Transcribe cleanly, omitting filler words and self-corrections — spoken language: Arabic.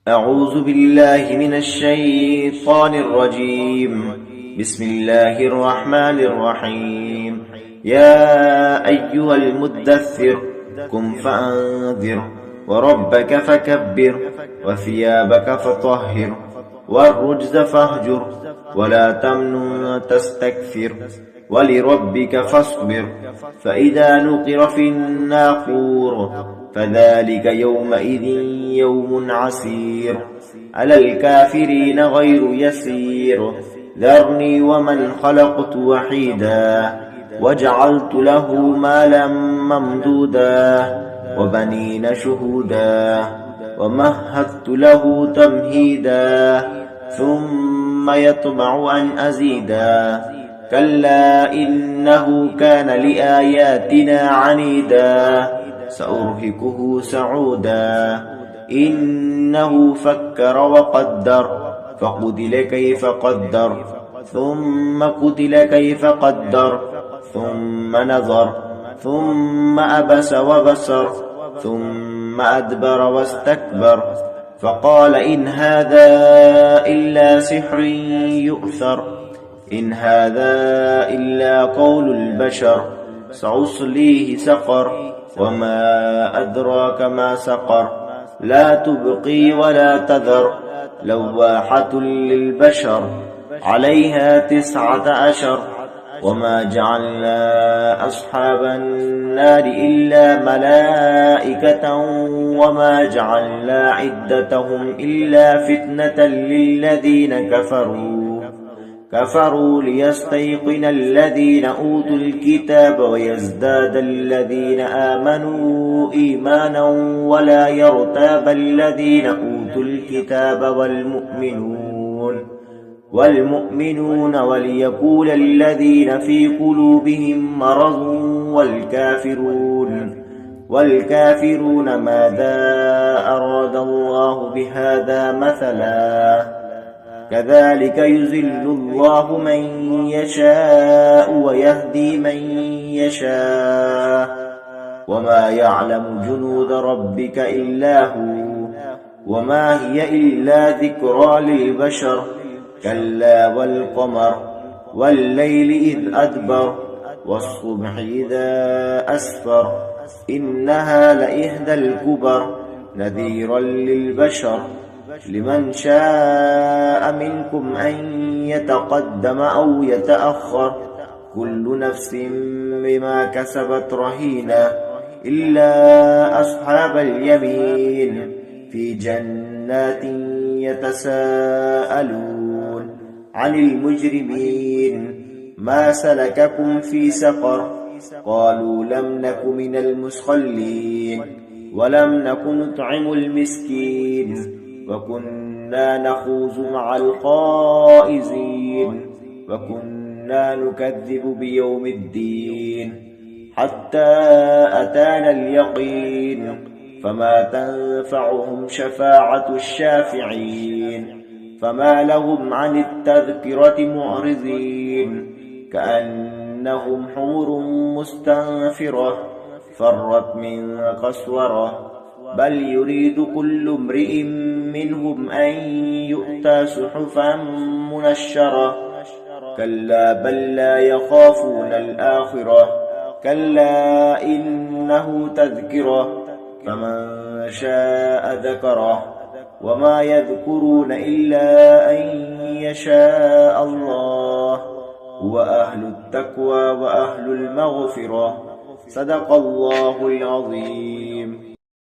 أعوذ بالله من الشيطان الرجيم. بسم الله الرحمن الرحيم. يا أيها المدثر قم فأنذر وربك فكبر وثيابك فطهر والرجز فاهجر ولا تمنن تستكثر ولربك فاصبر فإذا نقر في الناقور فذلك يومئذ يوم عسير على الكافرين غير يسير. ذرني ومن خلقت وحيدا وجعلت له مالا ممدودا وبنين شهودا ومهدت له تمهيدا ثم يطمع أن أزيدا كلا إنه كان لآياتنا عنيدا سأرهقه سعودا إنه فكر وقدر فقتل كيف قدر ثم قتل كيف قدر ثم نظر ثم أبس وبسر ثم أدبر واستكبر فقال إن هذا إلا سحر يؤثر إن هذا إلا قول البشر سأصليه سقر وما أدراك ما سقر لا تبقي ولا تذر لواحة للبشر عليها 19 وما جعلنا أصحاب النار إلا ملائكة وما جعلنا عدتهم إلا فتنة للذين كفروا ليستيقن الذين أوتوا الكتاب ويزداد الذين آمنوا إيمانا ولا يرتاب الذين أوتوا الكتاب والمؤمنون وليقول الذين في قلوبهم مرض والكافرون ماذا أراد الله بهذا مثلا كذلك يذل الله من يشاء ويهدي من يشاء وما يعلم جنود ربك إلا هو وما هي إلا ذكرى للبشر كلا والقمر والليل إذ أدبر والصبح إذا أسفر إنها لإحدى الكبر نذيرا للبشر لمن شاء منكم أن يتقدم أو يتأخر كل نفس بما كسبت رهينة إلا أصحاب اليمين في جنات يتساءلون عن المجرمين ما سلككم في سقر قالوا لم نك من المصلين ولم نك نطعم المسكين وكنا نخوض مع الخائضين وكنا نكذب بيوم الدين حتى أتانا اليقين فما تنفعهم شفاعة الشافعين فما لهم عن التذكرة معرضين كأنهم حمر مستنفرة فرت من قسورة بل يريد كل امرئ منهم أن يؤتى صحفا منشرة كلا بل لا يخافون الآخرة كلا إنه تذكرة فمن شاء ذكره وما يذكرون إلا أن يشاء الله هو أهل التقوى وأهل المغفرة صدق الله العظيم.